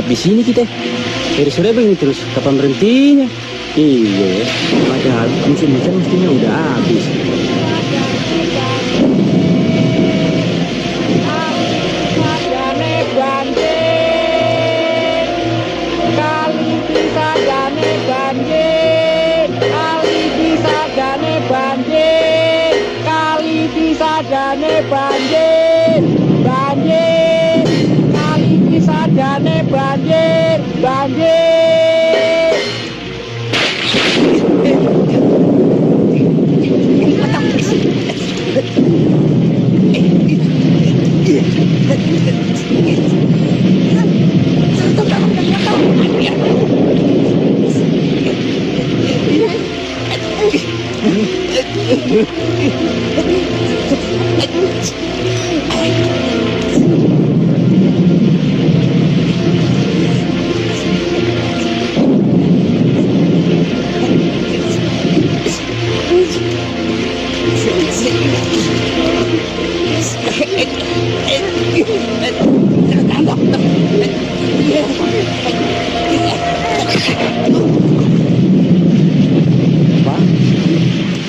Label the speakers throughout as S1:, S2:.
S1: Di sini kita dari sore begini terus, kapan berhentinya? Iya, padahal musim hujan mestinya udah habis.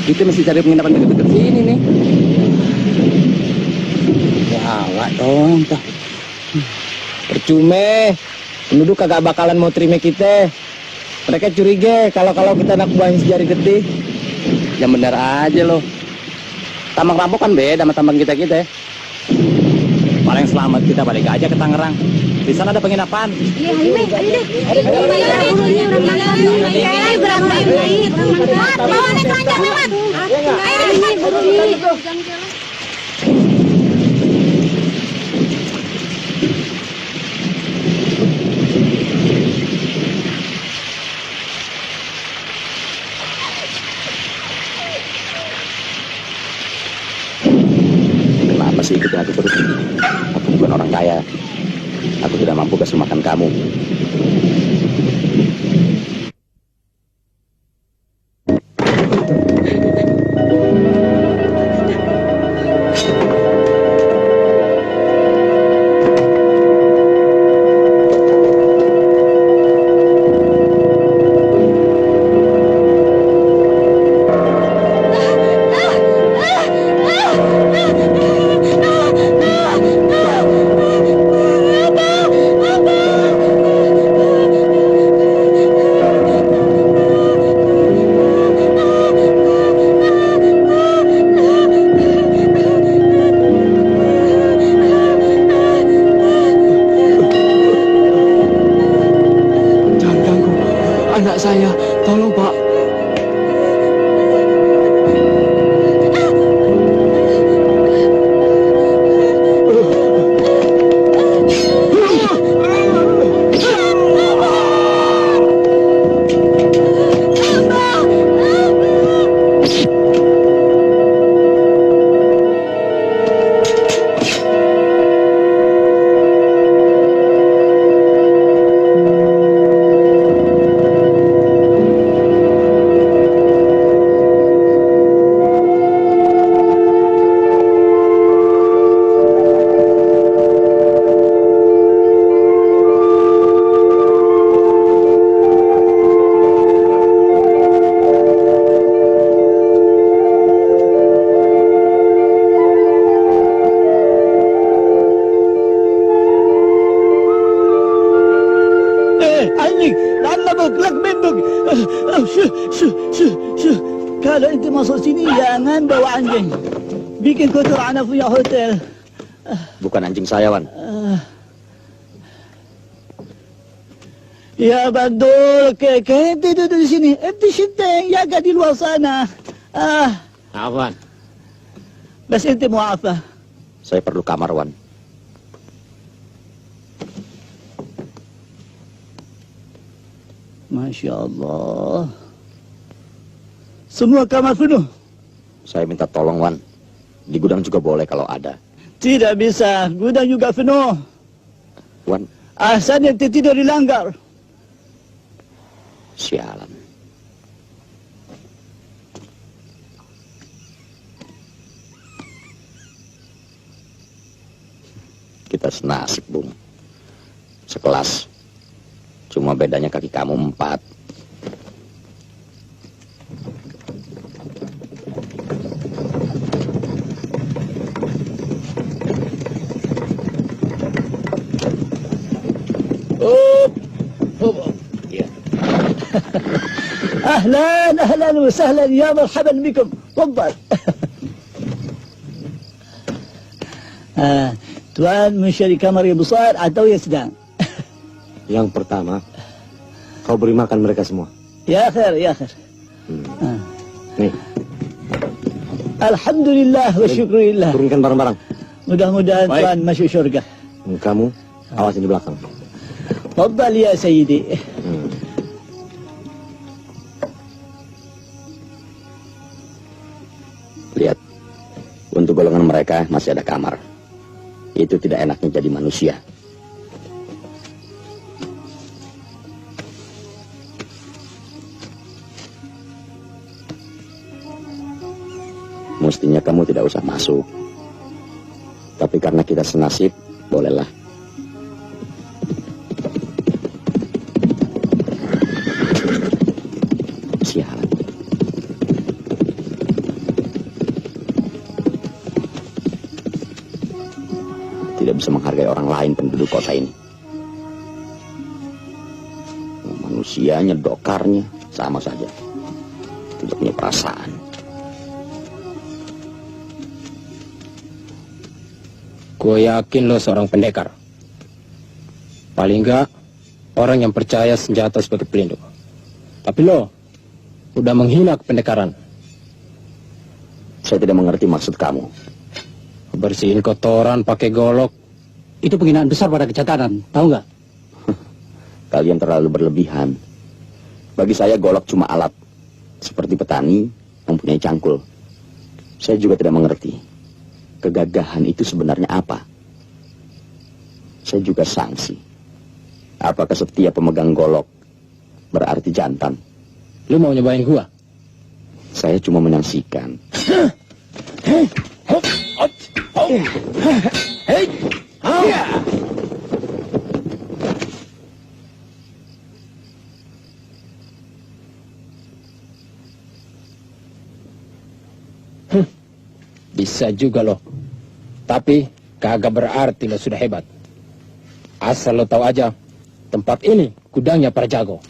S1: Kita mesti cari penginapan dekat-dekat sini nih. Wah, dong. Percuma. Penduduk kagak bakalan mau terima kita. Mereka curiga kalau kita anak buahnya sejari getih. Yang benar aja loh. Tambang rampok kan beda sama tambang kita. Paling selamat kita balik aja ke Tangerang. Di sana ada penginapan.
S2: Iya, ayo deh.
S1: Kenapa sih ikutin aku terus? Aku bukan orang kaya. Aku tidak mampu kasih makan kamu.
S2: lak membek. Kalau ente masuk sini jangan bawa anjing. Bikin kotor anak punya hotel.
S1: Bukan anjing saya, Wan.
S2: Ya Badul, ente duduk di sini. Ente sinteng, jaga di luar sana.
S1: Wan.
S2: Bas ente mau apa?
S1: Saya perlu kamar, Wan.
S2: Masya Allah. Semua kamar penuh.
S1: Saya minta tolong, Wan. Di gudang juga boleh kalau ada.
S2: Tidak bisa, gudang juga penuh.
S1: Wan,
S2: Ahsan ente tidur di langgar.
S1: sialan. Kita senasib, Bung. Sekelas. Cuma bedanya kaki kamu 4.
S2: أهلا أهلا وسهلا يا مرحبا بكم تفضل. Tuan mencari kamar yang besar atau yang sedang?
S1: Yang pertama, kau beri makan mereka semua.
S2: Ya khair, ya khair.
S1: Nih,
S2: Alhamdulillah wa syukurillah.
S1: turunkan barang-barang.
S2: Mudah-mudahan
S1: Baik.
S2: Tuan masuk syurga.
S1: Kamu awasin di belakang.
S2: Tafadhal ya Sayyidi.
S1: Lihat, untuk golongan mereka masih ada kamar. Itu tidak enaknya jadi manusia. Mestinya kamu tidak usah masuk. Tapi karena kita senasib, bolehlah. Sialan. Tidak bisa menghargai orang lain penduduk kota ini. Manusianya, dokarnya, sama saja. Tidak punya perasaan.
S3: Gue yakin lo seorang pendekar. Paling enggak, orang yang percaya senjata sebagai pelindung. Tapi lo udah menghina kependekaran.
S1: Saya tidak mengerti maksud kamu.
S3: Bersihin kotoran pakai golok.
S2: Itu penghinaan besar pada kecatanan, tahu nggak?
S1: Kalian terlalu berlebihan. Bagi saya golok cuma alat. Seperti petani mempunyai cangkul. Saya juga tidak mengerti. Kegagahan itu sebenarnya apa? Saya juga sangsi. Apakah setiap pemegang golok berarti jantan?
S3: Lo mau nyobain gua?
S1: Saya cuma menyaksikan.
S3: Bisa juga lo. Tapi kagak berarti lo sudah hebat. Asal lo tahu aja, tempat ini gudangnya para jago.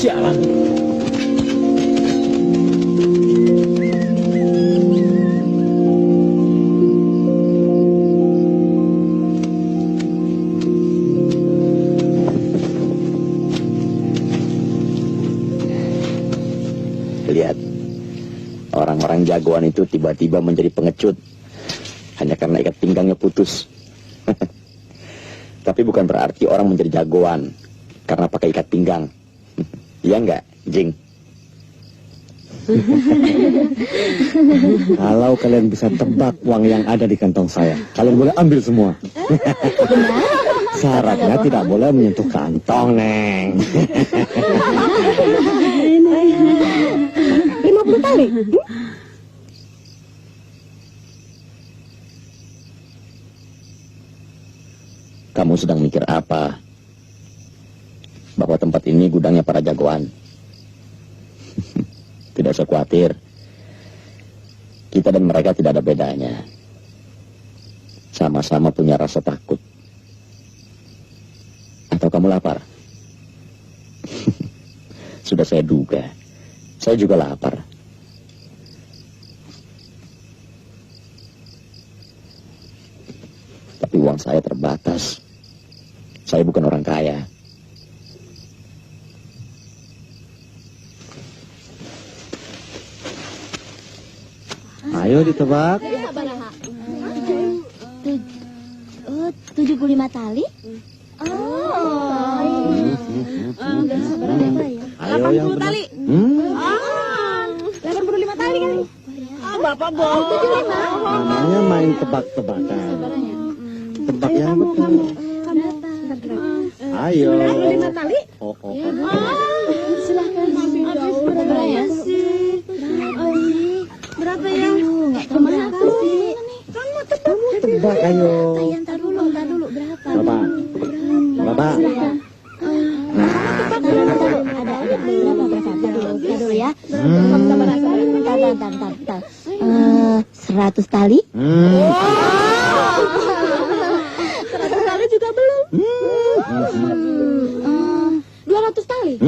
S3: Sialan.
S1: Lihat, orang-orang jagoan itu tiba-tiba menjadi pengecut hanya karena ikat pinggangnya putus. Tapi bukan berarti orang menjadi jagoan karena pakai ikat pinggang. Iya enggak, Jing?
S4: Kalau kalian bisa tebak uang yang ada di kantong saya, kalian boleh ambil semua. Syaratnya tidak boleh menyentuh kantong, Neng.
S5: 50 tali.
S1: Kamu sedang mikir apa? Bahwa tempat ini gudangnya para jagoan. Tidak usah khawatir. Kita dan mereka tidak ada bedanya. Sama-sama punya rasa takut. Atau kamu lapar? Sudah saya duga. Saya juga lapar. Tapi uang saya terbatas. Saya bukan orang kaya.
S4: Ayo ditebak.
S5: 75 tali?
S4: Ayo yang benar.
S5: tali. 85 tali kali.
S2: Bapak bohong.
S4: Namanya main tebak-tebakan. Tebak yang betul. Ayo.
S5: 85 tali?
S4: Oh.
S5: Silahkan. Berapa ya sih? Berapa ya? Nggak tahu berapa sih. Kamu
S4: Tebak ayo.
S5: Ntar dulu. Berapa?
S4: Berapa?
S5: Silahkan. Ada berapa dulu ya. Bentar. 100 tali? 100 tali juga belum. 200 tali?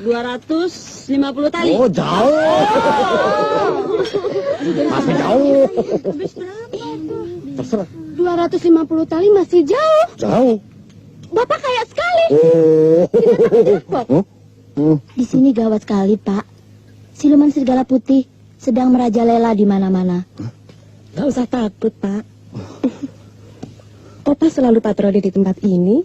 S2: 250 tali.
S4: Oh, jauh. Masih jauh. Terserah.
S5: 250 tali masih jauh.
S4: Jauh.
S5: Bapak kaya sekali.
S4: Oh.
S5: Di sini gawat sekali, Pak. Siluman serigala putih sedang merajalela di mana-mana.
S6: Gak usah takut, Pak. Opa selalu patroli di tempat ini.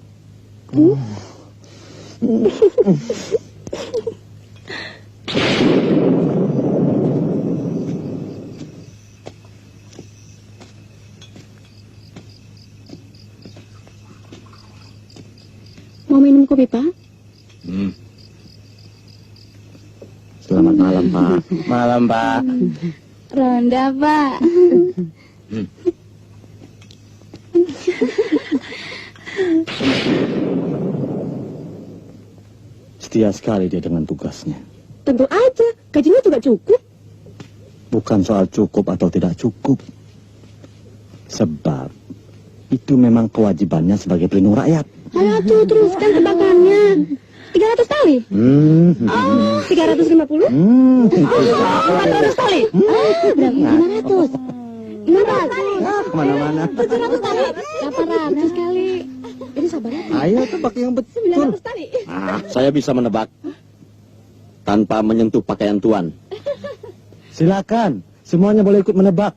S6: Mau minum kopi, Pak?
S4: Selamat malam, Pak.
S1: Malam, Pak.
S5: Ronda, Pak.
S4: Setia sekali dia dengan tugasnya.
S6: Tentu aja, gajinya juga cukup.
S4: Bukan soal cukup atau tidak cukup. Sebab itu memang kewajibannya sebagai pelindung rakyat.
S6: Ayo tuh, teruskan tebakannya. 300 tali? 350? 400 tali?
S5: Berapa? 500.
S6: 500?
S4: Kemana-mana.
S6: 700 tali? 800 kali. Ini sabar ya.
S4: Ayo tebak yang betul.
S6: 900 tali?
S1: Saya bisa menebak tanpa menyentuh pakaian tuan.
S4: Silakan, semuanya boleh ikut menebak.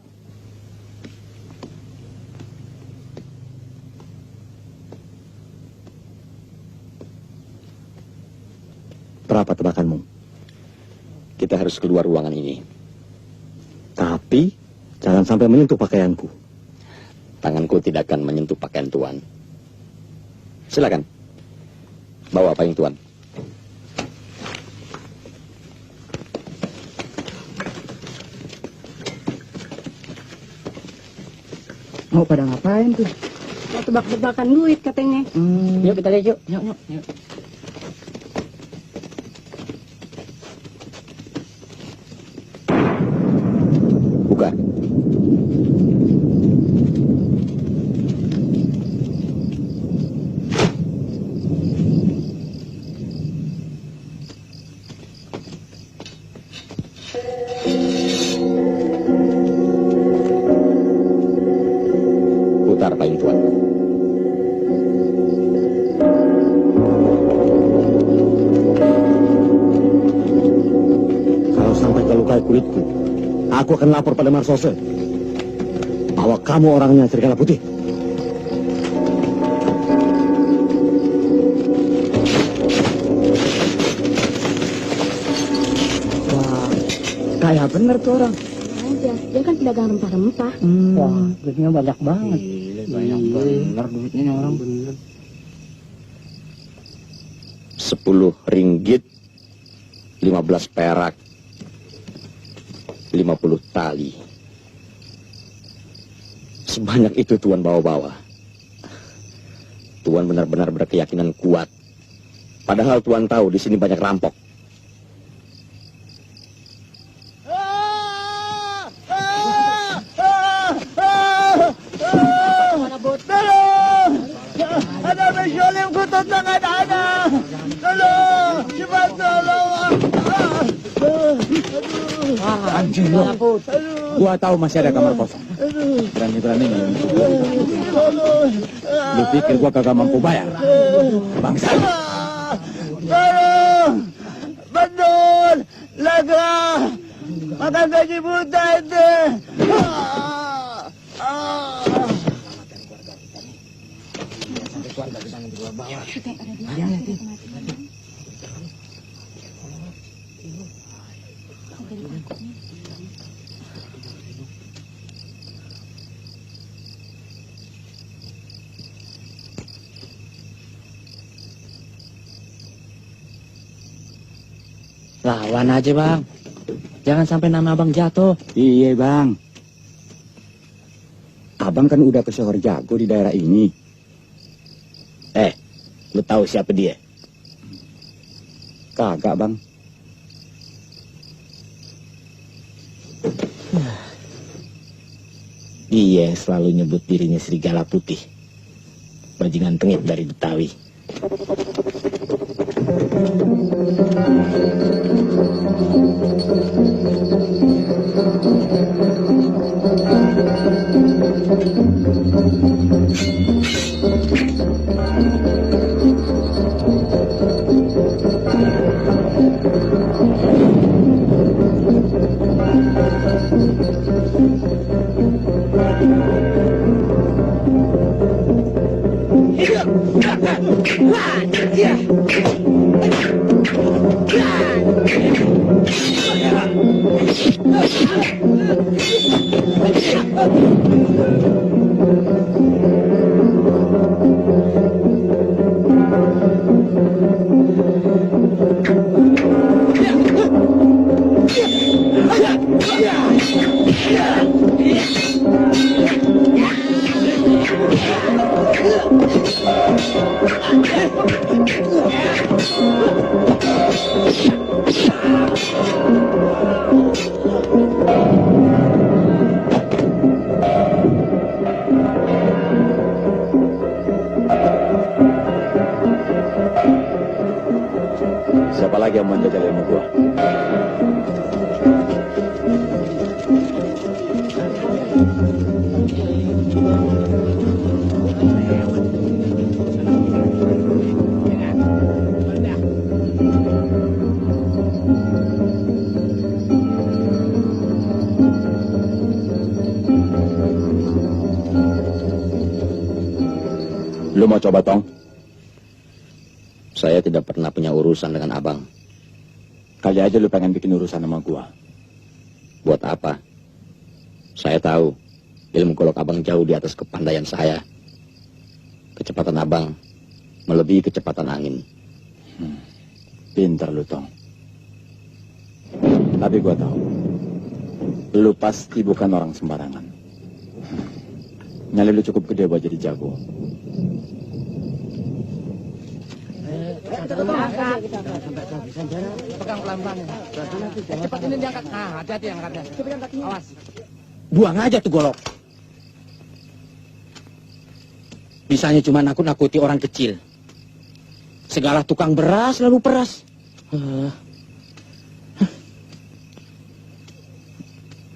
S4: Berapa tebakanmu?
S1: Kita harus keluar ruangan ini.
S4: Tapi jangan sampai menyentuh pakaianku.
S1: Tanganku tidak akan menyentuh pakaian tuan. Silakan. Bawa payung tuan.
S6: Mau pada ngapain tuh? Mau tebak-tebakan duit katanya.
S1: Yuk kita lihat yuk. Yuk. Buka. Putar payung tuan.
S4: Kalau sampai kau lukai kulitku, aku akan lapor pada Marsose bahwa kamu orangnya serigala putih.
S2: Ya bener tuh orang.
S5: Aja, dia kan pedagang rempah-rempah.
S2: Wah, duitnya banyak banget.
S1: Banyak bener duitnya orang bener. 10 ringgit, 15 perak, 50 tali. Sebanyak itu Tuan bawa-bawa. Tuan benar-benar berkeyakinan kuat. Padahal Tuan tahu di sini banyak rampok.
S2: Tolong! Ada mensyulim kutub tangan anak! Tolong! Cepat tolong!
S3: Anjing lo. Gua tahu masih ada kamar kosong. Berani-beraninya. Lu pikir gua kagak mampu bayar? Bangsa.
S2: Tolong! Betul! Lega! Makan gaji buta itu!
S1: Lawan aja bang. Jangan sampai nama abang jatuh.
S4: Iya bang. Abang kan udah kesohor jago di daerah ini.
S1: Lu tahu siapa dia?
S4: Kagak bang.
S1: Dia yang selalu nyebut dirinya Serigala Putih. Bajingan tengik dari Betawi.
S4: Siapa lagi yang menjajal ilmu gua? Lu mau coba tong?
S1: Saya tidak pernah punya urusan dengan abang.
S4: Kali aja lu pengen bikin urusan sama gua.
S1: Buat apa? Saya tahu ilmu golok abang jauh di atas kepandaian saya. Kecepatan abang melebihi kecepatan angin.
S4: Pintar lu tong. Tapi gua tahu lu pasti bukan orang sembarangan. Nyali lu cukup gede buat jadi jago.
S3: Pegang pelan-pelan. Cepat ini diangkat. Nah, hati-hati angkatnya. Awas. Buang aja tuh golok. Bisanya cuma nakut-nakuti orang kecil. Segala tukang beras lalu peras.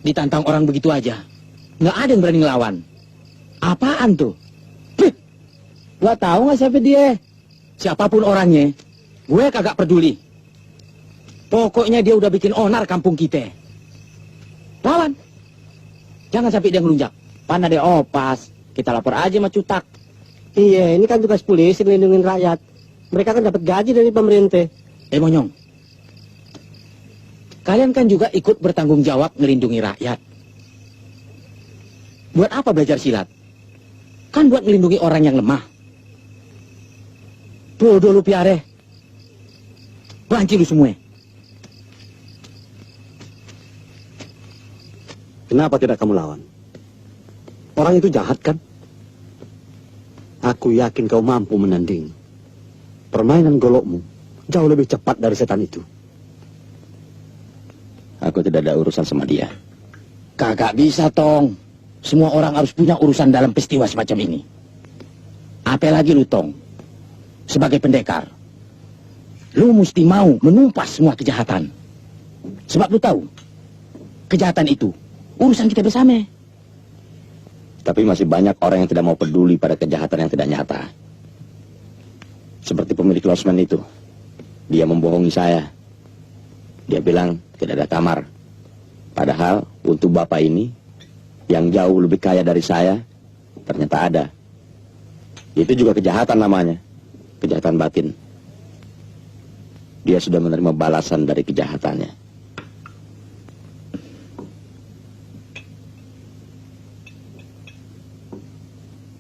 S3: Ditantang orang begitu aja. Nggak ada yang berani ngelawan. Apaan tuh? Gua tahu nggak siapa dia. Siapapun orangnya, gue kagak peduli. Pokoknya dia udah bikin onar kampung kita. Lawan. Jangan sampai dia ngelunjak. Pana dia opas. Kita lapor aja sama Cutak.
S7: Iya, ini kan tugas polisi melindungi rakyat. Mereka kan dapat gaji dari pemerintah.
S3: Monyong. Kalian kan juga ikut bertanggung jawab melindungi rakyat. Buat apa belajar silat? Kan buat melindungi orang yang lemah. Bodoh lu piare. Banci lu semua.
S4: Kenapa tidak kamu lawan? Orang itu jahat kan? Aku yakin kau mampu menanding. Permainan golokmu jauh lebih cepat dari setan itu.
S1: Aku tidak ada urusan sama dia.
S3: Kagak bisa, Tong. Semua orang harus punya urusan dalam peristiwa semacam ini. Apalagi lu, Tong. Sebagai pendekar. Lu mesti mau menumpas semua kejahatan. Sebab lu tahu, kejahatan itu urusan kita bersama.
S1: Tapi masih banyak orang yang tidak mau peduli pada kejahatan yang tidak nyata. Seperti pemilik losmen itu. Dia membohongi saya. Dia bilang tidak ada kamar. Padahal untuk bapak ini, yang jauh lebih kaya dari saya, ternyata ada. Itu juga kejahatan namanya. Kejahatan batin. Dia sudah menerima balasan dari kejahatannya.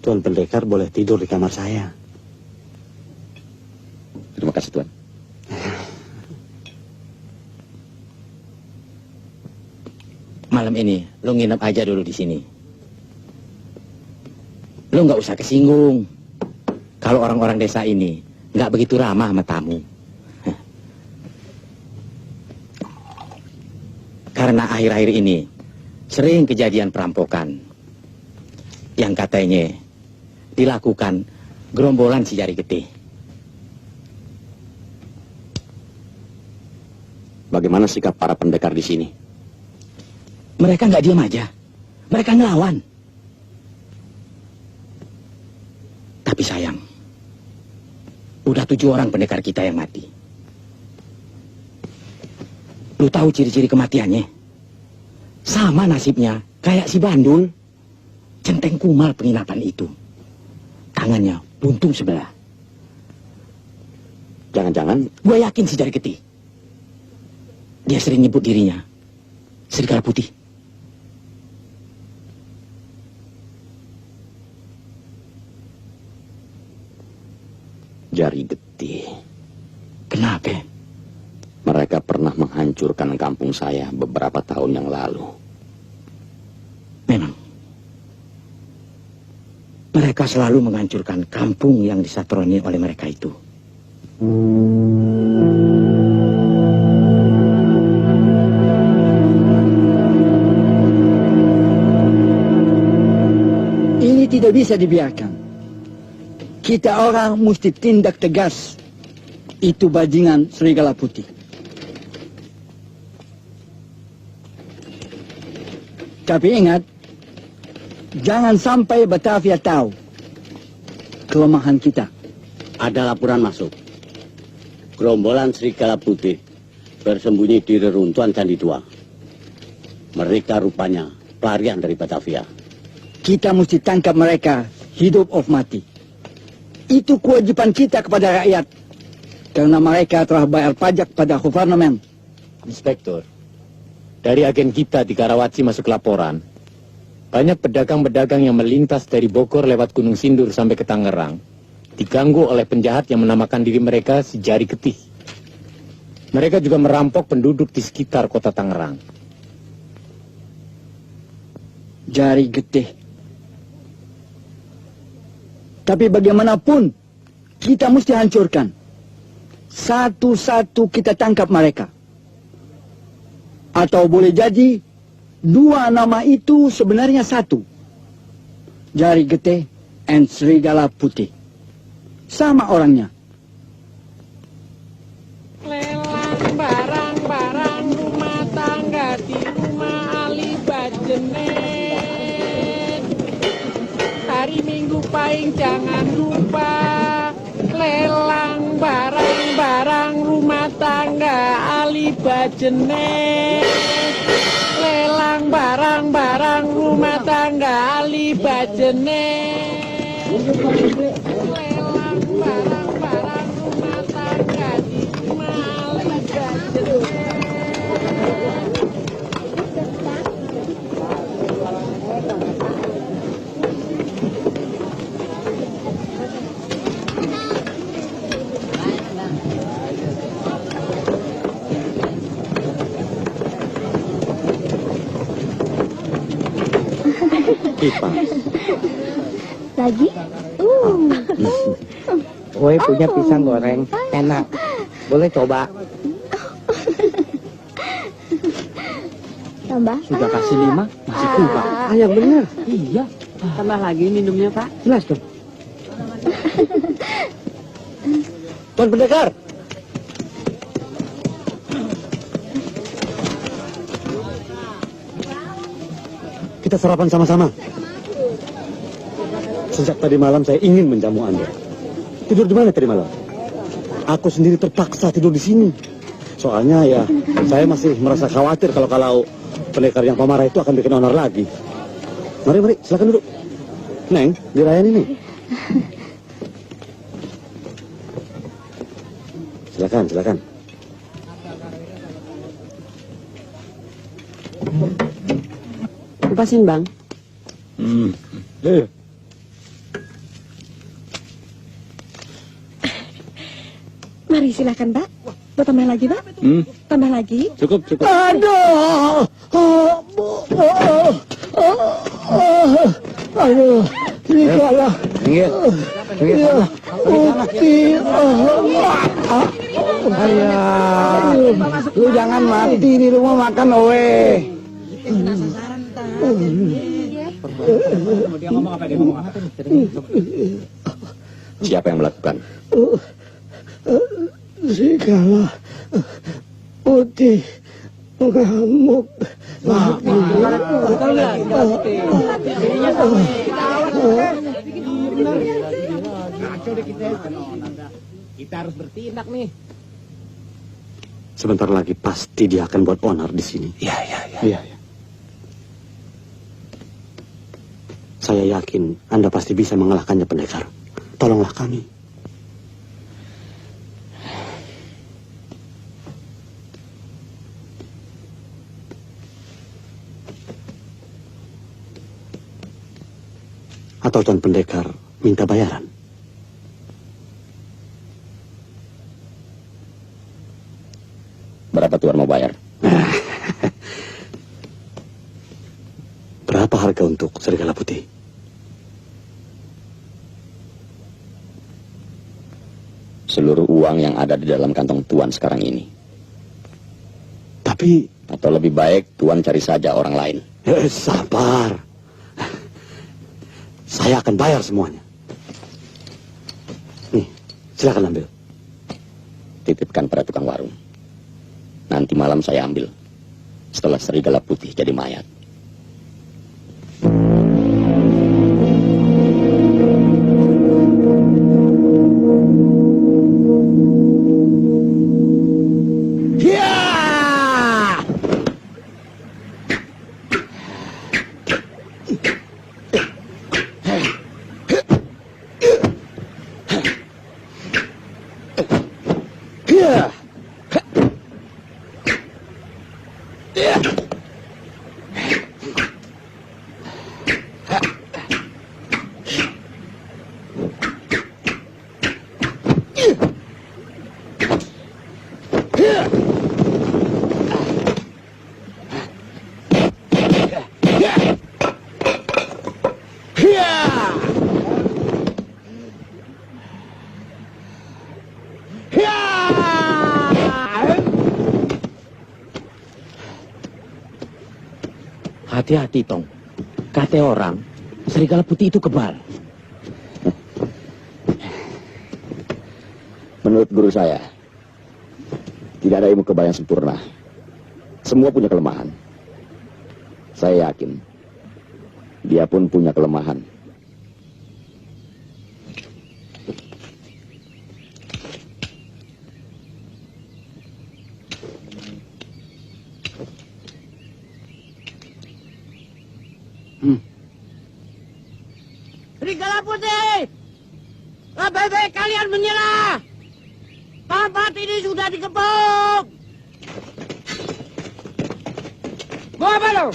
S4: Tuan pendekar boleh tidur di kamar saya.
S1: Terima kasih, Tuan.
S3: Malam ini, lu nginep aja dulu di sini. Lu nggak usah kesinggung. Kalau orang-orang desa ini nggak begitu ramah sama tamu. Karena akhir-akhir ini sering kejadian perampokan yang katanya dilakukan gerombolan si Jari Getih.
S1: Bagaimana sikap para pendekar di sini?
S3: Mereka nggak diam aja. Mereka ngelawan. Tapi sayang, udah 7 orang pendekar kita yang mati. Lu tahu ciri-ciri kematiannya? Sama nasibnya kayak si Bandul. Centeng kumal penginapan itu. Tangannya buntung sebelah.
S1: Jangan-jangan
S3: Gue yakin si Jari Getih. Dia sering nyebut dirinya Serigala Putih.
S1: Jari Getih.
S3: Kenapa?
S1: Mereka pernah menghancurkan kampung saya beberapa tahun yang lalu.
S3: Memang. Mereka selalu menghancurkan kampung yang disatroni oleh mereka itu.
S2: Ini tidak bisa dibiarkan. Kita orang mesti tindak tegas. Itu bajingan Serigala Putih. Tapi ingat, jangan sampai Batavia tahu kelemahan kita.
S7: Ada laporan masuk. Gerombolan Serigala Putih bersembunyi di reruntuhan Candi Tua. Mereka rupanya pelarian dari Batavia.
S2: Kita mesti tangkap mereka hidup of mati. Itu kewajiban kita kepada rakyat. Karena mereka telah bayar pajak pada government.
S8: Inspektur, dari agen kita di Karawaci masuk laporan, banyak pedagang-pedagang yang melintas dari Bogor lewat Gunung Sindur sampai ke Tangerang, diganggu oleh penjahat yang menamakan diri mereka si Jari Getih. Mereka juga merampok penduduk di sekitar kota Tangerang.
S2: Jari Getih. Tapi bagaimanapun, kita mesti hancurkan. Satu-satu kita tangkap mereka. Atau boleh jadi, 2 nama itu sebenarnya satu. Jari Getih and Serigala Putih. Sama orangnya.
S9: Lelang barang-barang rumah tangga di rumah Ali Bajenet. Hari Minggu Pahing jangan lupa. Lelang barang-barang rumah tangga Ali Bajenet. Lelang barang-barang rumah tangga Ali Bajenet. Lelang barang-barang rumah tangga di rumah Ali Bajenet.
S4: kipas.
S5: Lagi?
S3: Gue punya pisang goreng, enak. Boleh coba.
S5: Tambah.
S3: Sudah kasih 5, masih kurang.
S2: Ah, yang benar.
S3: Iya,
S6: Tambah lagi minumnya, Pak.
S2: Jelas dong.
S4: Tuan Pendekar. Kita sarapan sama-sama. Sejak tadi malam saya ingin menjamu Anda. Tidur di mana tadi malam? Aku sendiri terpaksa tidur di sini. Soalnya ya, saya masih merasa khawatir kalau pendekar yang pemarah itu akan bikin onar lagi. Mari, silakan duduk. Neng, dilayani nih. Silakan.
S6: Kupasin, Bang. Mari silakan, Pak. Mau tambah lagi, Pak? Tambah lagi.
S4: Cukup.
S2: Aduh. Aduh. Ini kalah. Lu jangan mati di rumah makan owe.
S7: Siapa yang melakukan?
S2: Serigala putih mengamuk.
S3: Kita harus bertindak nih.
S4: Sebentar lagi pasti dia akan buat onar di sini. Iya. Saya yakin Anda pasti bisa mengalahkannya, Pendekar. Tolonglah kami. Atau Tuan Pendekar minta bayaran?
S7: Berapa Tuan mau bayar?
S4: Berapa harga untuk serigala putih?
S7: Seluruh uang yang ada di dalam kantong Tuan sekarang ini.
S4: Tapi...
S7: Atau lebih baik Tuan cari saja orang lain.
S4: Sabar. Saya akan bayar semuanya. Nih, silakan ambil.
S7: Titipkan pada tukang warung. Nanti malam saya ambil. Setelah serigala putih jadi mayat.
S3: Hati-hati, Tong. Kata orang, serigala putih itu kebal.
S7: Menurut guru saya, tidak ada ilmu kebal yang sempurna. Semua punya kelemahan. Saya yakin, dia pun punya kelemahan.
S9: Serigala putih, lebih baik kalian menyerah. Tempat ini sudah dikepung. Mau apa lo?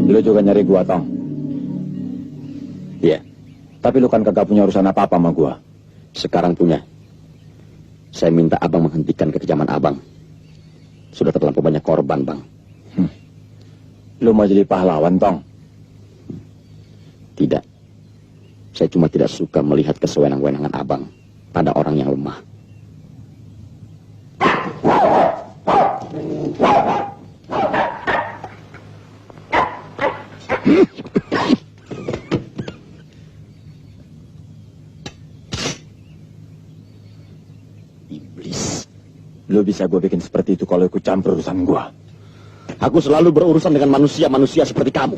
S3: Lu juga nyari gua, Tong?
S7: Iya,
S3: Tapi lu kan kagak punya urusan apa-apa sama gua.
S7: sekarang punya. Saya minta abang menghentikan kekejaman abang. Sudah terlampau banyak korban, bang.
S3: Lu mau jadi pahlawan, Tong?
S7: Tidak. Saya cuma tidak suka melihat kesewenang-wenangan abang pada orang yang lemah.
S3: Iblis. Lu bisa gua bikin seperti itu kalau ikut campur urusan gua.
S7: Aku selalu berurusan dengan manusia-manusia seperti kamu.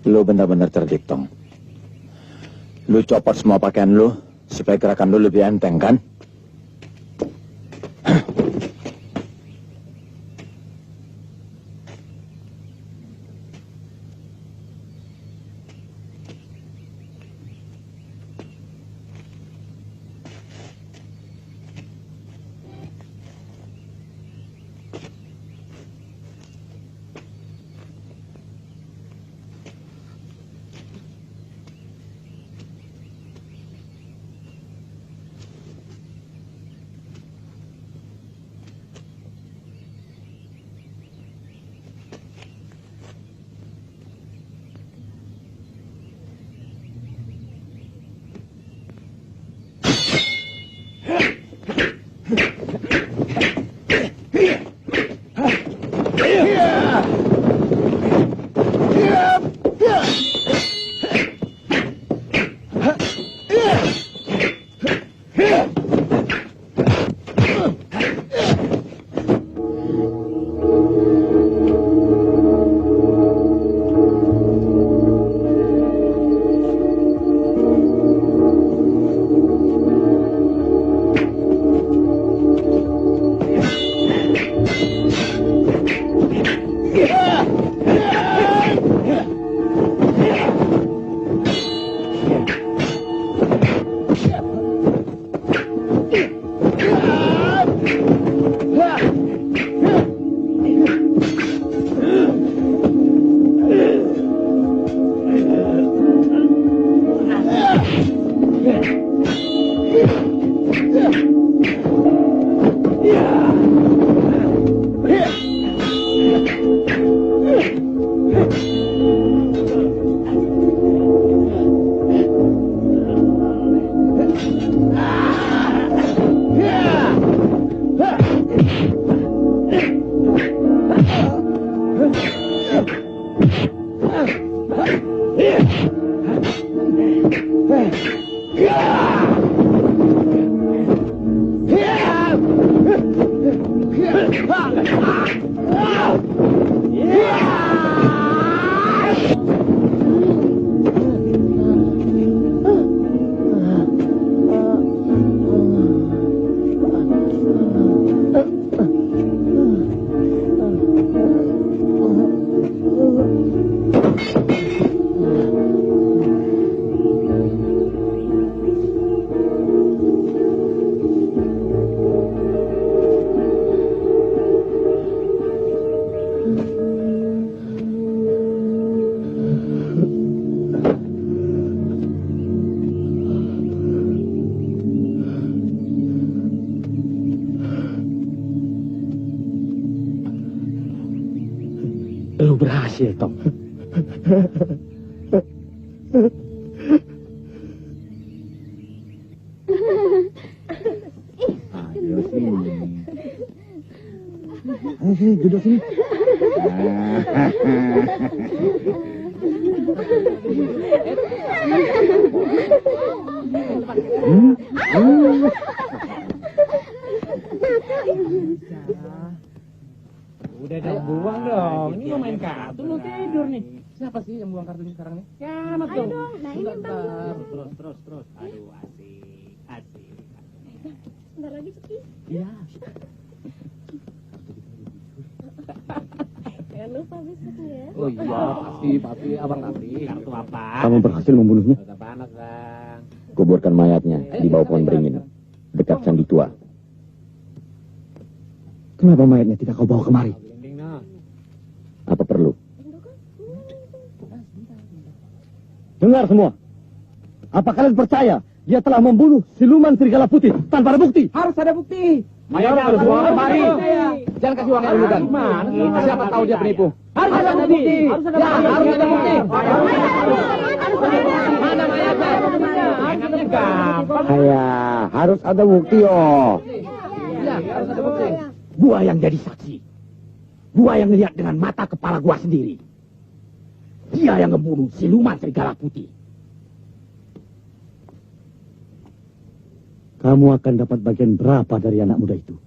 S3: Lu benar-benar cerdik, Tong. Lu copot semua pakaian lu supaya gerakan lu lebih enteng, kan? Lu berhasil, Tom.
S4: Ayo sini. Ayo sini, duduk sini.
S3: Udah dong, buang dong. Ini mau main kartu, lu tidur nih. Siapa sih yang buang kartunya sekarang nih? Kiamat dong.
S5: Nah ini Bang.
S3: Terus. Aduh, asik.
S5: Bentar lagi Ciki.
S3: Iya.
S5: Jangan lupa besok ya.
S3: Oh iya, pasti, abang pasti. Kartu apa?
S4: Kamu berhasil membunuhnya.
S3: Gak panas, Bang.
S8: Kuburkan mayatnya di bawah pohon beringin, dekat candi tua.
S2: Kenapa mayatnya tidak kau bawa kemari?
S8: Apa perlu?
S4: Dengar semua. Apa kalian percaya dia telah membunuh siluman serigala putih tanpa ada bukti?
S3: Harus ada bukti.
S4: Ayo, harus bawa kemari.
S3: Jangan kasih uangnya dulu kan. Siapa tahu dia penipu. Harus ada bukti. Harus ada bukti. Mana mayatnya? Enaknya gampang.
S4: Harus ada bukti, oh.
S3: Iya, harus ada bukti.
S2: Gua yang jadi saksi. Gua yang lihat dengan mata kepala gua sendiri. Dia yang membunuh siluman serigala putih.
S4: Kamu akan dapat bagian berapa dari anak muda itu?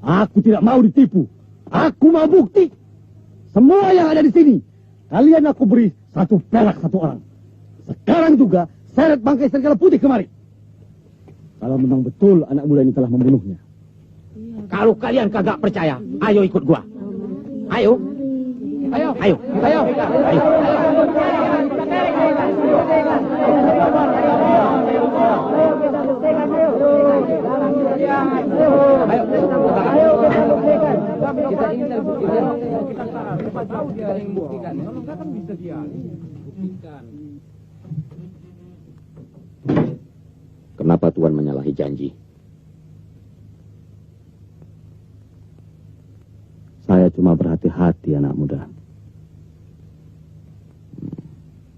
S4: Aku tidak mau ditipu. Aku mau bukti. Semua yang ada di sini, kalian aku beri 1 perak 1 orang. Sekarang juga seret bangkai serigala putih kemari. Kalau memang betul anak muda ini telah membunuhnya.
S2: Kalau kalian kagak percaya, ayo ikut gua. Ayo. Ayo.
S3: Kita ingin buktikan. Kita tahu dia yang buktikan. Kalau enggak kan bisa dia buktikan.
S8: Kenapa Tuhan menyalahi janji?
S4: Saya cuma berhati-hati anak muda.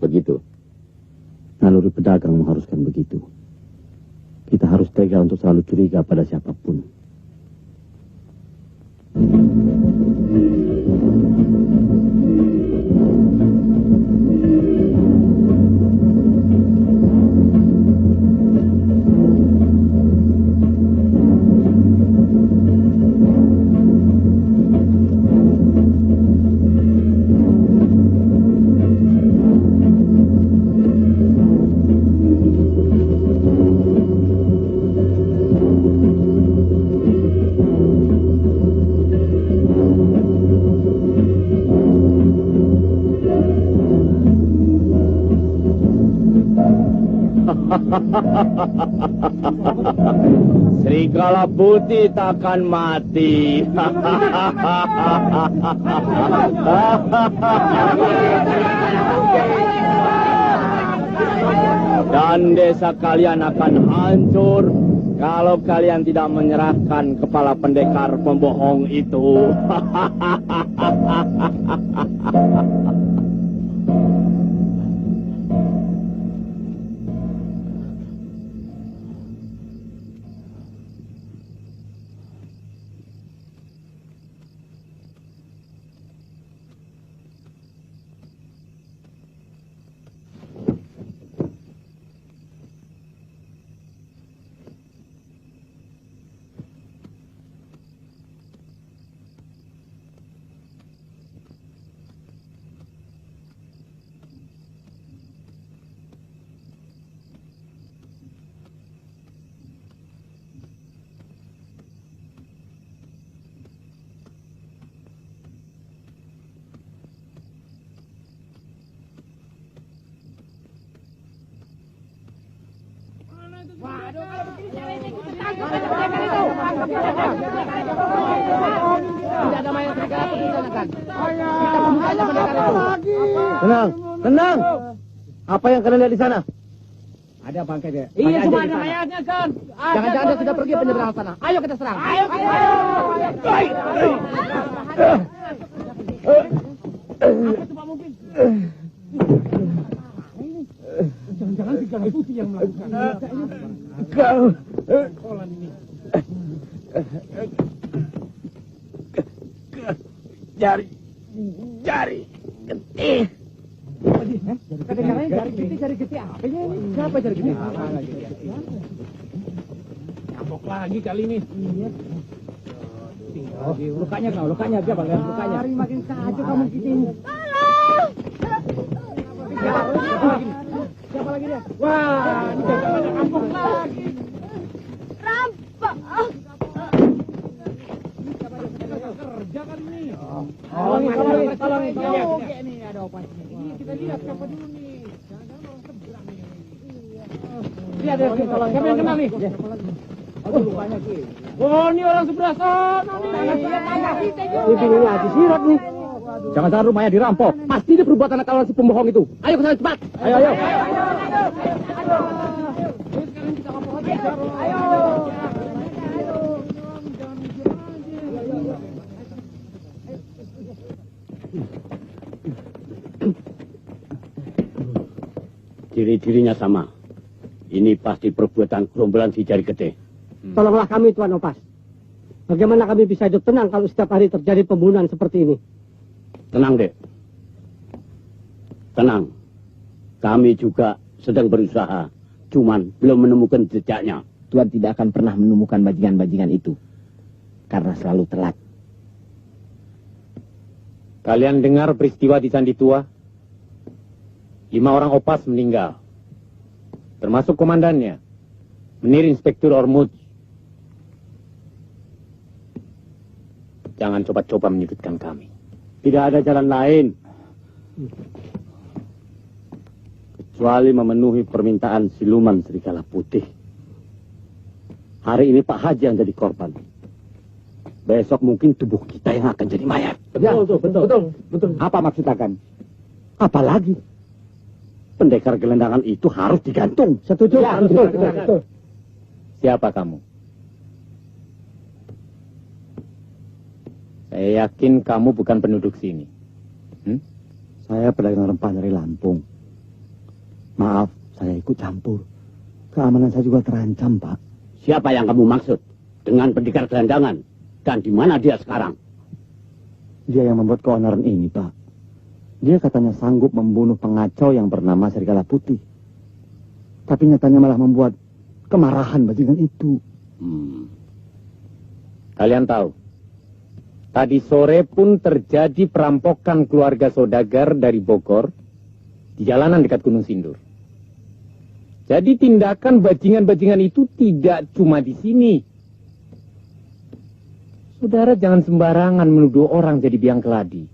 S8: Begitu.
S4: Naluri pedagang mengharuskan begitu. Kita harus tega untuk selalu curiga pada siapapun.
S7: Serigala putih takkan mati. Dan desa kalian akan hancur kalau kalian tidak menyerahkan kepala pendekar pembohong itu.
S9: Tidak ada mayat serigala putih di sana kan? Kita bunuh saja pendekar itu.
S3: Tenang, tenang. Apa yang kalian lihat di sana?
S2: Ada bangkai dia.
S9: Iya, semua ada mayatnya kan. Jangan-jangan dia sudah pergi penyeberangan sana. Ayo kita serang. Ayo. Jangan-jangan serigala putih yang melakukan.
S3: Jari getih.
S9: Jari getih apa ini? Siapa jari getih?
S3: Ngambok lagi kali ini.
S2: Lukanya dia bang, lukanya.
S9: Hari makin kacau kamu gitu ini. Siapa lagi dia? Wah, ini jangan ngambok lagi.
S5: Rampok.
S9: Kerja kali ini.
S3: Tolong.
S9: Oke nih ada obat ini. Kita lihat siapa dulu nih. Jangan orang seberang nih. Lihat deh, tolong. Siapa yang kenal nih?
S2: Lukanya Ki.
S9: Oh, ini orang sebelah sana nih.
S2: Ini Haji Sirot nih. Jangan-jangan rumahnya dirampok. Pasti ini perbuatan kawan si pembohong itu. Ayo ke sana cepat. Ayo.
S9: Sekarang kita ngomong aja. Ayo.
S7: Ciri-cirinya sama. Ini pasti perbuatan gerombolan si Jari Getih.
S6: Tolonglah kami, Tuan Opas. Bagaimana kami bisa hidup tenang kalau setiap hari terjadi pembunuhan seperti ini?
S7: Tenang, Dek. Tenang. Kami juga sedang berusaha. Cuman belum menemukan jejaknya.
S3: Tuhan tidak akan pernah menemukan bajingan-bajingan itu. Karena selalu telat.
S8: Kalian dengar peristiwa di Candi Tua? 5 orang Opas meninggal. Termasuk komandannya, Menir Inspektur Ormuz. Jangan coba-coba menyudutkan kami.
S4: Tidak ada jalan lain kecuali memenuhi permintaan siluman serigala putih. Hari ini Pak Haji yang jadi korban. Besok mungkin tubuh kita yang akan jadi mayat.
S2: Betul. Apa maksud akan?
S4: Apalagi pendekar gelendangan itu harus digantung.
S2: Setuju.
S6: Ya,
S2: betul.
S8: Siapa kamu? Saya yakin kamu bukan penduduk sini.
S4: Saya pedagang rempah dari Lampung. Maaf, saya ikut campur. Keamanan saya juga terancam, Pak.
S7: Siapa yang kamu maksud? Dengan pendekar gelandangan? Dan di mana dia sekarang?
S4: Dia yang membuat keonaran ini, Pak. Dia katanya sanggup membunuh pengacau yang bernama Serigala Putih. Tapi nyatanya malah membuat kemarahan bajingan itu.
S8: Kalian tahu, tadi sore pun terjadi perampokan keluarga saudagar dari Bogor di jalanan dekat Gunung Sindur. Jadi tindakan bajingan-bajingan itu tidak cuma di sini. Saudara jangan sembarangan menuduh orang jadi biang keladi.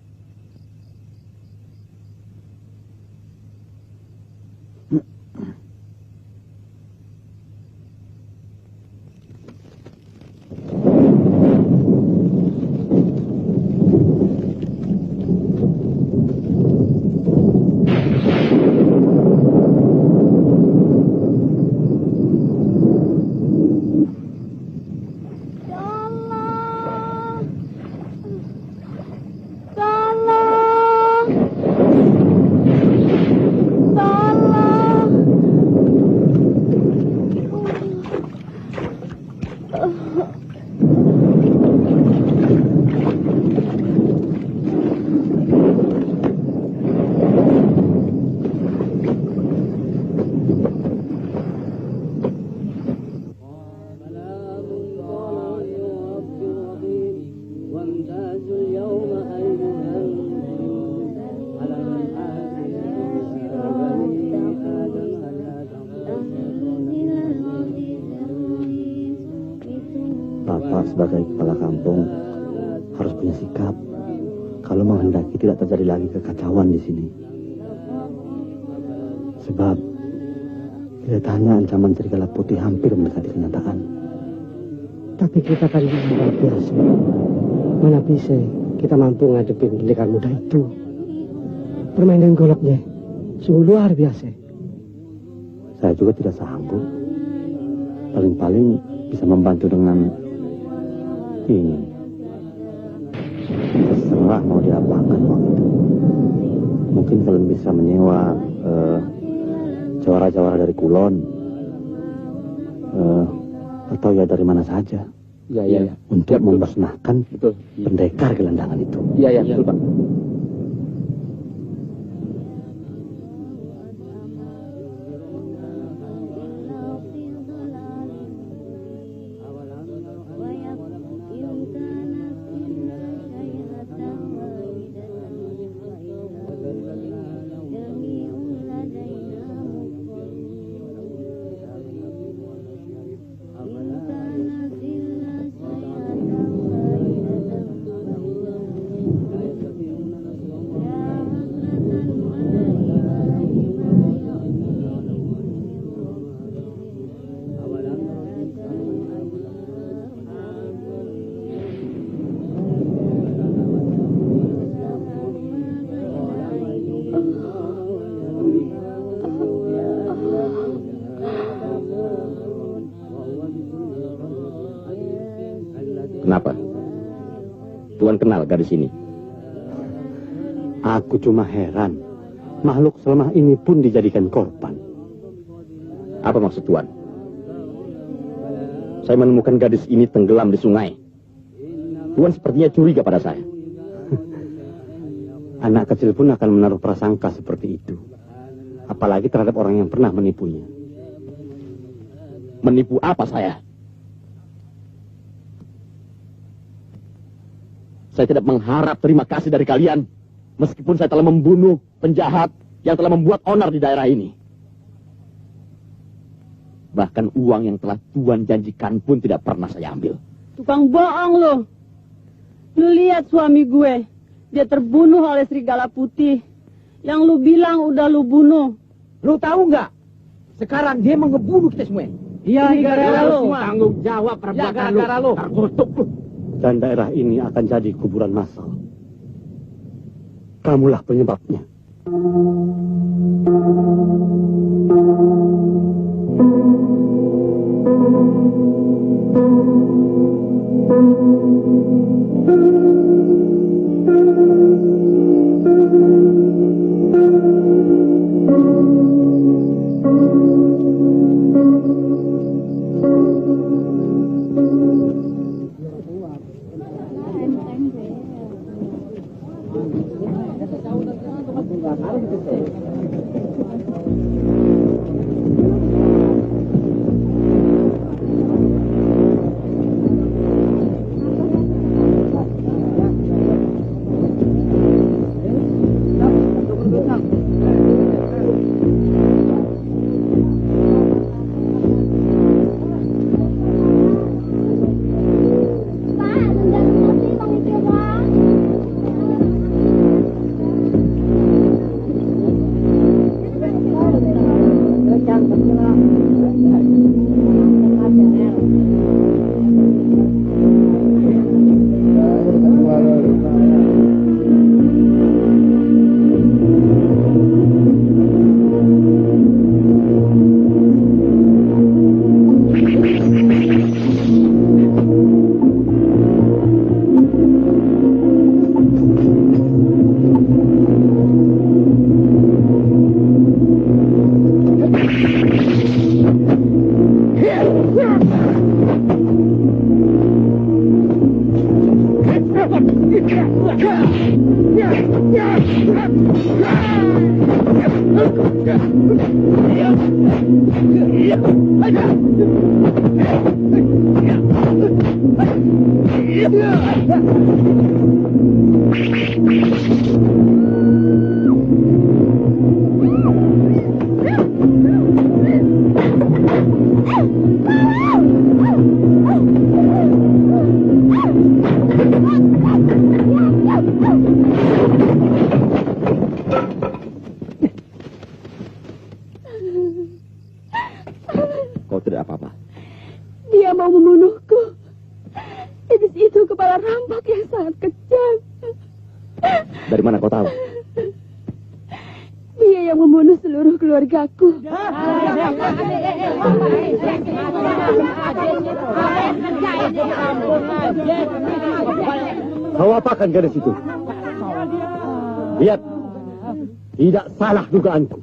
S4: Bapak sebagai kepala kampung harus punya sikap kalau menghendaki tidak terjadi lagi kekacauan di sini. Sebab kelihatannya ancaman serigala putih hampir mendekati kenyataan.
S6: Tapi kita kan luar biasa. Mana bisa kita mampu ngadepin pendekar muda itu. Permainan goloknya sungguh luar biasa.
S4: Saya juga tidak sanggup. Paling-paling bisa membantu dengan ini. Terserah mau diapakan uang itu. Mungkin kalian bisa menyewa jawara-jawara dari Kulon. Atau ya dari mana saja.
S3: Iya.
S4: Untuk memusnahkan
S3: Betul.
S4: pendekar gelandangan itu.
S3: Iya, betul, Pak.
S1: Kenapa? Tuan kenal gadis ini?
S4: Aku cuma heran. Makhluk selemah ini pun dijadikan korban.
S1: Apa maksud Tuan? Saya menemukan gadis ini tenggelam di sungai. Tuan sepertinya curiga pada saya.
S4: Anak kecil pun akan menaruh prasangka seperti itu. Apalagi terhadap orang yang pernah menipunya.
S1: Menipu apa saya? Saya tidak mengharap terima kasih dari kalian. Meskipun saya telah membunuh penjahat yang telah membuat onar di daerah ini. Bahkan uang yang telah Tuan janjikan pun tidak pernah saya ambil.
S10: Tukang bohong lo. Lu lihat suami gue. Dia terbunuh oleh serigala putih. Yang lu bilang udah lu bunuh.
S3: Lu tahu nggak? Sekarang dia mau ngebunuh kita semua.
S6: Iya, gara-gara lu.
S3: Tanggung jawab perbuatan lu.
S6: gara-gara lu.
S3: Terkutuk lu.
S4: Dan daerah ini akan jadi kuburan massal. Kamulah penyebabnya.
S1: Kau tidak apa-apa.
S10: Dia mau membunuhku. perampok yang sangat kejam.
S4: Dari mana kau tahu?
S10: Dia yang membunuh seluruh keluargaku.
S4: Kau apakan gadis itu? Lihat, tidak salah dugaanku.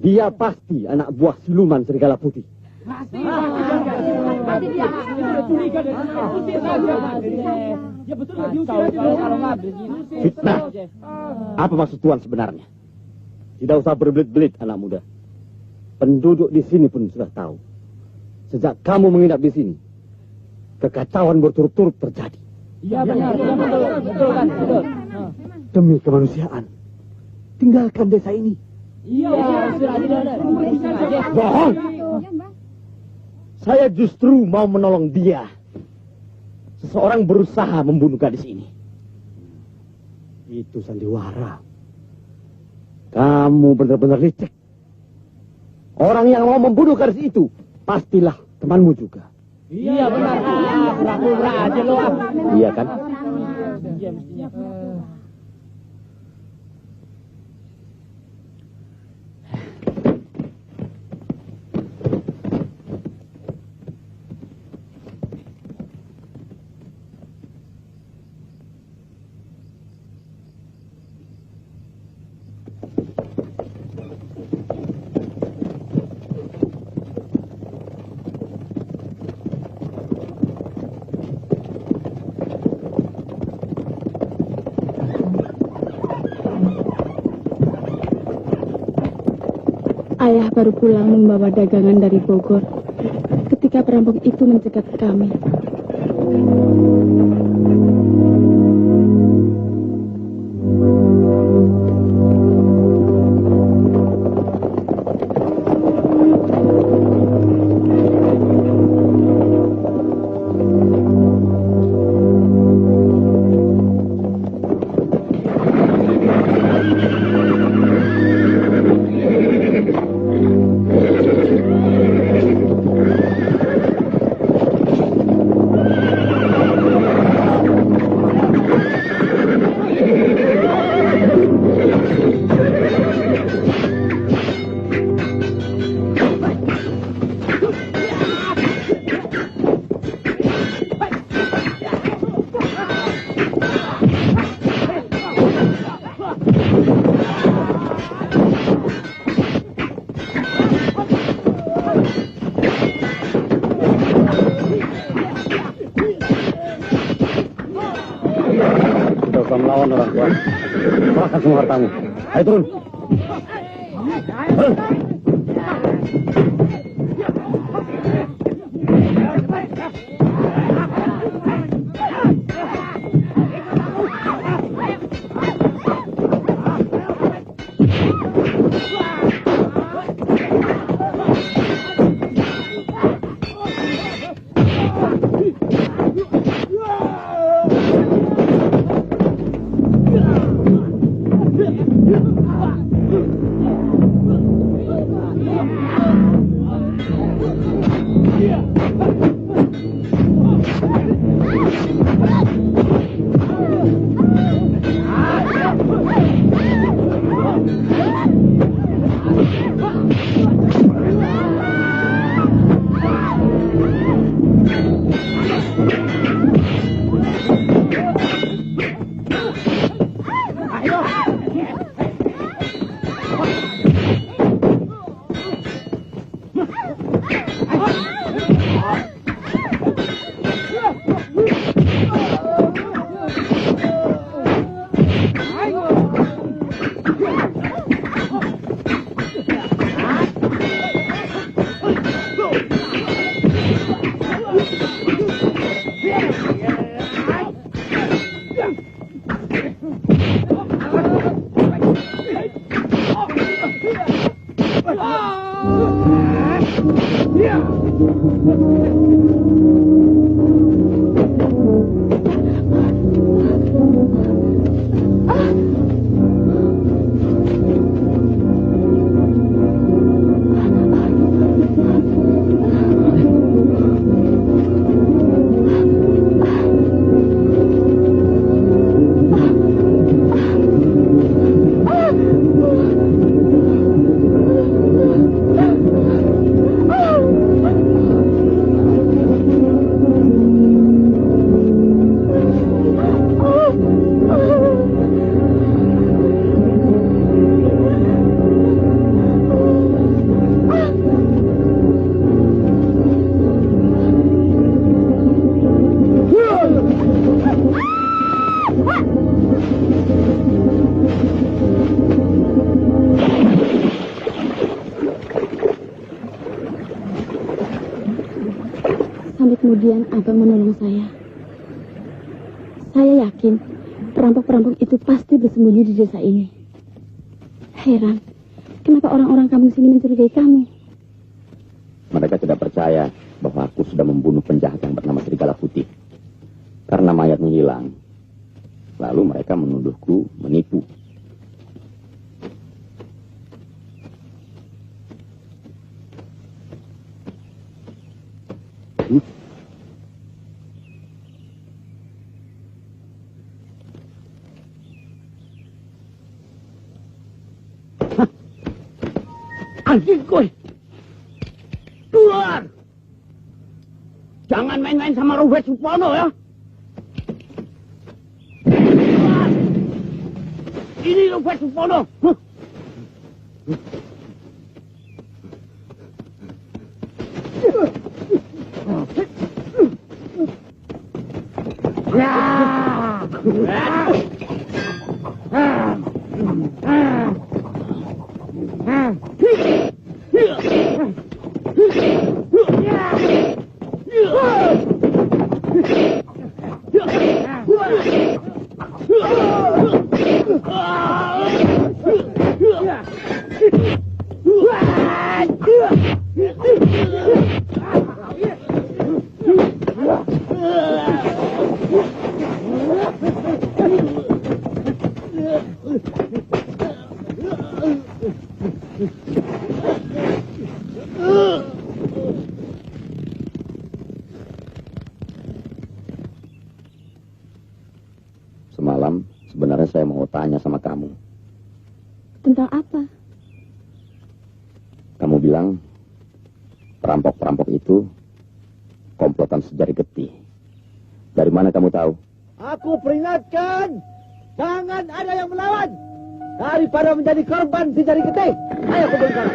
S4: Dia pasti anak buah siluman Serigala Putih. Fitnah. Apa maksud Tuan sebenarnya? Tidak usah berbelit-belit, anak muda. Penduduk di sini pun sudah tahu. Sejak kamu menginap di sini, kekacauan berturut-turut terjadi.
S9: Iya benar, betul kan, betul.
S4: Demi kemanusiaan, tinggalkan desa ini.
S9: Iya,
S4: Bohong! Saya justru mau menolong dia. Seseorang berusaha membunuh gadis ini. Itu sandiwara. Kamu benar-benar licik. Orang yang mau membunuh gadis itu pastilah temanmu juga.
S9: Iya benar, pura-pura aja lo.
S4: Iya kan?
S9: Iya mestinya.
S10: Ayah baru pulang membawa dagangan dari Bogor ketika perampok itu mencegat kami.
S4: Melawan orang tua. Serahkan semua hartamu. Ayo turun.
S5: kemudian abang menolong saya. Saya yakin perampok-perampok itu pasti bersembunyi di desa ini. Heran, kenapa orang-orang kampung sini mencurigai kamu?
S1: Mereka tidak percaya bahwa aku sudah membunuh penjahat yang bernama Serigala Putih. Karena mayatnya hilang. Lalu mereka menuduhku menipu.
S2: Anjing kowe. Keluar. Jangan main-main sama Robert Supono ya. Keluar. Ini Robert Supono. Semalam sebenarnya saya mau tanya sama kamu.
S5: Tentang apa?
S1: Kamu bilang perampok-perampok itu komplotan Sejari Getih. Dari mana kamu tahu?
S6: Aku peringatkan, jangan ada yang melawan. Daripada menjadi korban Sejari Getih. Ayo ke belakang.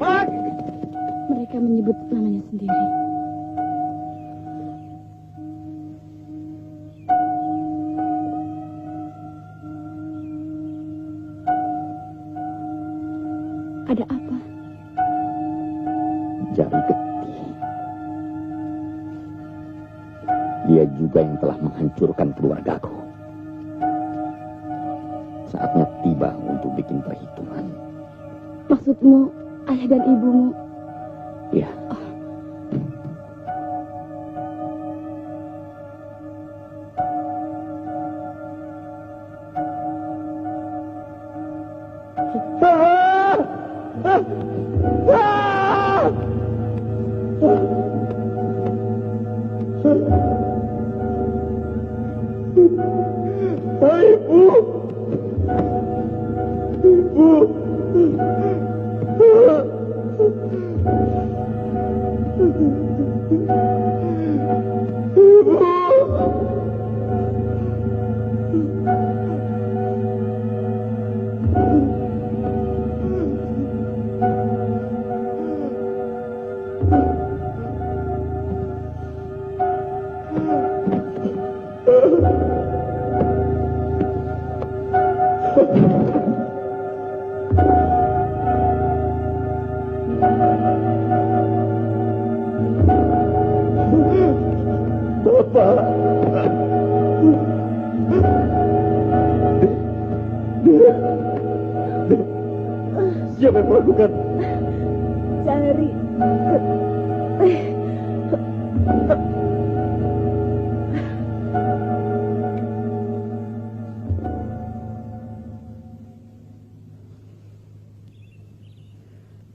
S6: Pak!
S5: Mereka menyebut namanya sendiri. Ada apa?
S1: Jari Getih. Dia juga yang telah menghancurkan keluargaku. Saatnya tiba untuk bikin perhitungan.
S5: Maksudmu ayah dan ibumu?
S1: Ya.
S6: Siapa yang melakukan?
S5: Jari.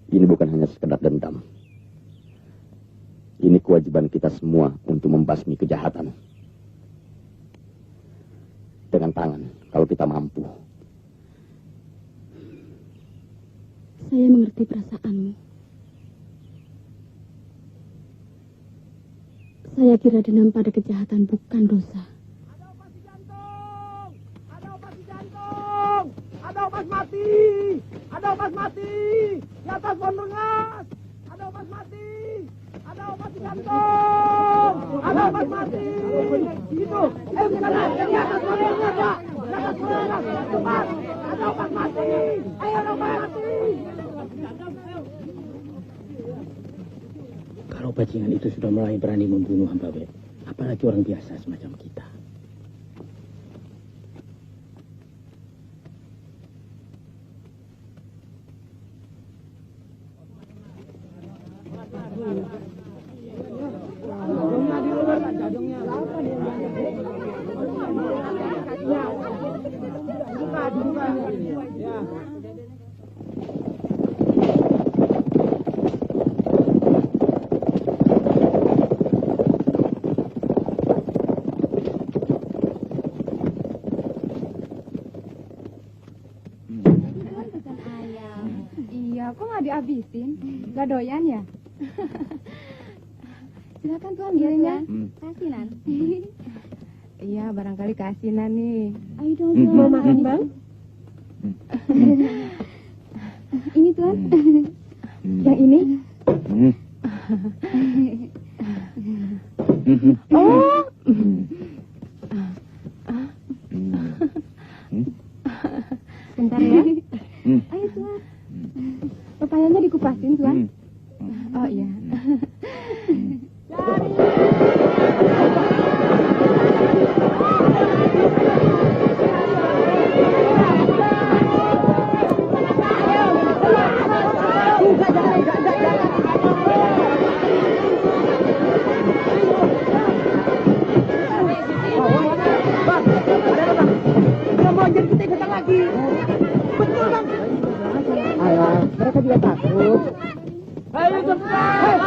S1: Ini bukan hanya sekedar dendam. Ini kewajiban kita semua untuk membasmi kejahatan. Dengan tangan, kalau kita mampu.
S5: Saya mengerti perasaanmu. Saya kira dendam pada kejahatan bukan dosa.
S9: Ada operasi jantung! Ada operasi jantung! Ada operasi mati! Ada operasi mati! Di atas pohon rengas! Ada operasi mati! Ada operasi jantung! Ada operasi mati! Itu! Ke sana! Di atas pohon rengas, Pak! Di atas pohon rengas! Cepat! Ada operasi mati! Ayo, ada operasi mati!
S3: Kalau bajingan itu sudah mulai berani membunuh hamba beb, apalagi orang biasa semacam kita.
S5: Iya, kok nggak dihabisin? Gak doyan ya? Silakan tuan, giringnya. Kasinan. Iya, barangkali kasinan nih. Ayo dong, mau makan bang? Ini tuan. Yang ini? Oh. Bentar ya. Ayo tuan. Pepayanya dikupasin tuan. Oh iya.
S6: Mereka juga takut.
S9: Ayo cepat.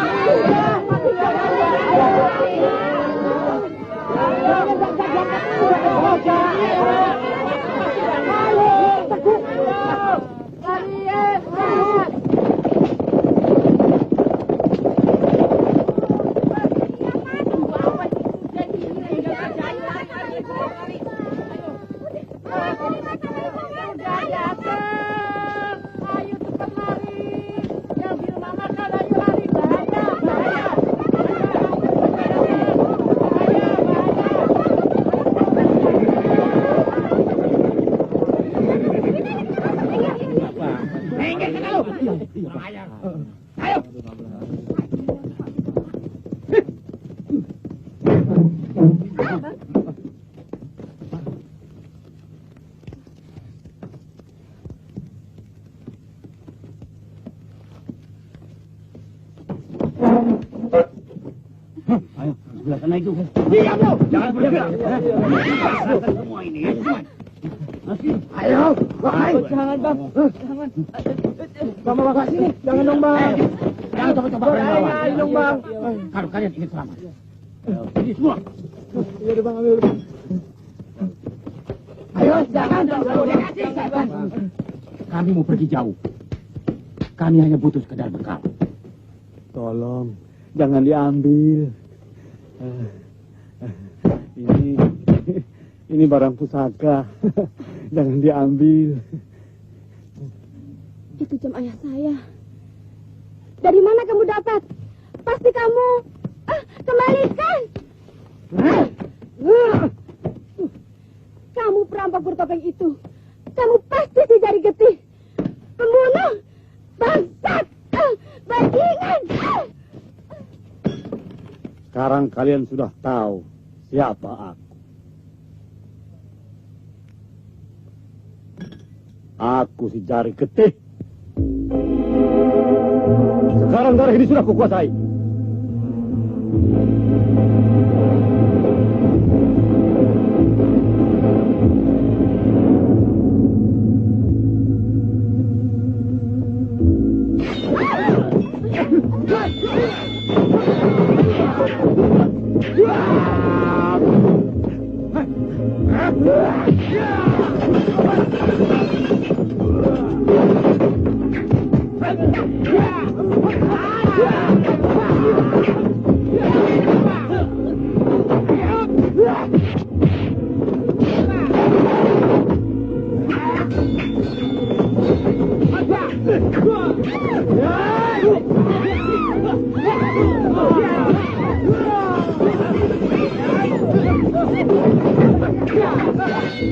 S7: Ayo, sebelah sana itu.
S9: Diam lo.
S7: Jangan bergerak. Semua ini.
S9: Ayo. Jangan bang. Jangan. Mama bapak sini. Jangan dong bang.
S7: Jangan coba-coba kalian lawan.
S9: Ayo dong bang.
S7: Kalau kalian ingin selamat. Ini semua.
S9: Iya deh bang, ayo bang. Ayo, jangan dong.
S7: Kami mau pergi jauh. Kami hanya butuh sekedar bekal.
S4: Tolong, jangan diambil. Ini barang pusaka. Jangan diambil.
S5: Itu jam ayah saya. Dari mana kamu dapat? Pasti kamu. Kembalikan. Kamu perampok bertopeng itu. Kamu pasti si jari getih. Pembunuh. Bangsat. Bajingan.
S4: Sekarang kalian sudah tahu siapa aku. Aku si jari getih. Sekarang darah ini sudah kukuasai.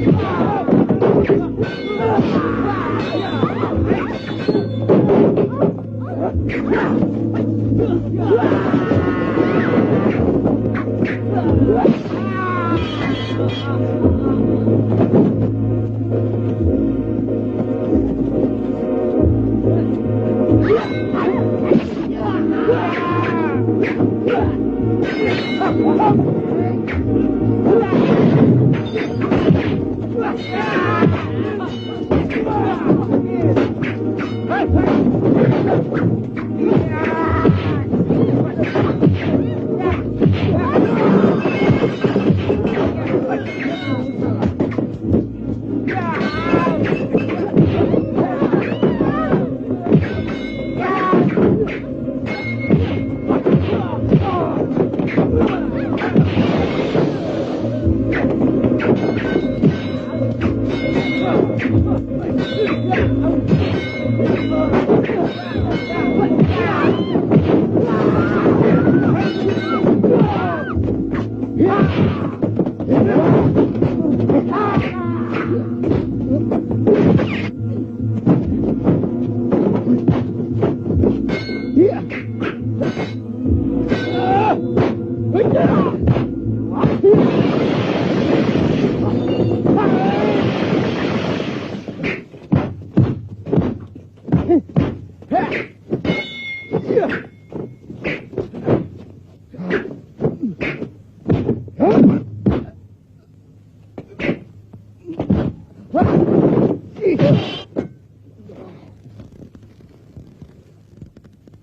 S9: Yeah.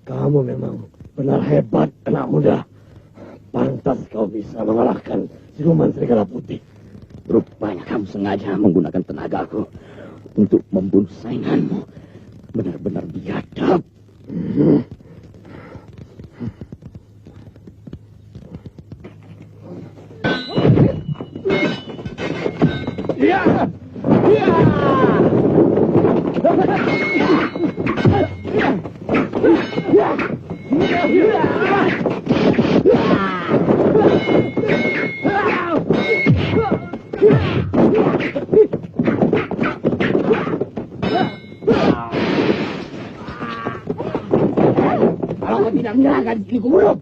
S6: Kamu memang benar hebat, anak muda. Pantas kau bisa mengalahkan siluman serigala putih.
S7: Rupanya kamu sengaja menggunakan tenagaku untuk membunuh sainganmu. Benar-benar biadab.
S6: Kalau kau tidak menyerahkan diri kuburuk.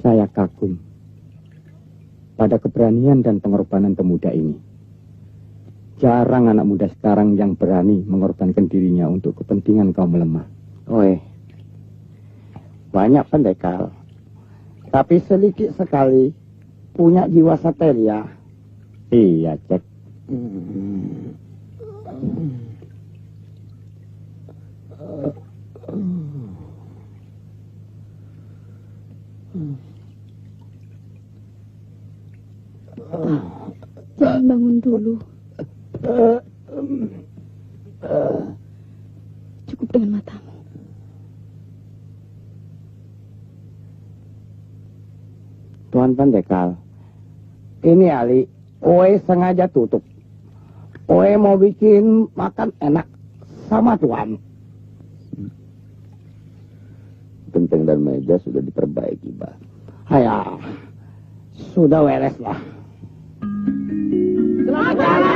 S2: Saya kagum pada keberanian dan pengorbanan pemuda ini. Jarang anak muda sekarang yang berani mengorbankan dirinya untuk kepentingan kaum lemah.
S1: Oi, banyak pendekar, tapi sedikit sekali punya jiwa satria.
S2: Iya, Cek.
S5: Jangan bangun dulu. Cukup dengan matamu.
S1: Tuan pendekar, ini Ali, Oe sengaja tutup. Oe mau bikin makan enak sama Tuan.
S7: Genteng dan meja sudah diperbaiki, Bah.
S1: Haya, sudah beres lah.
S9: Selamat jalan!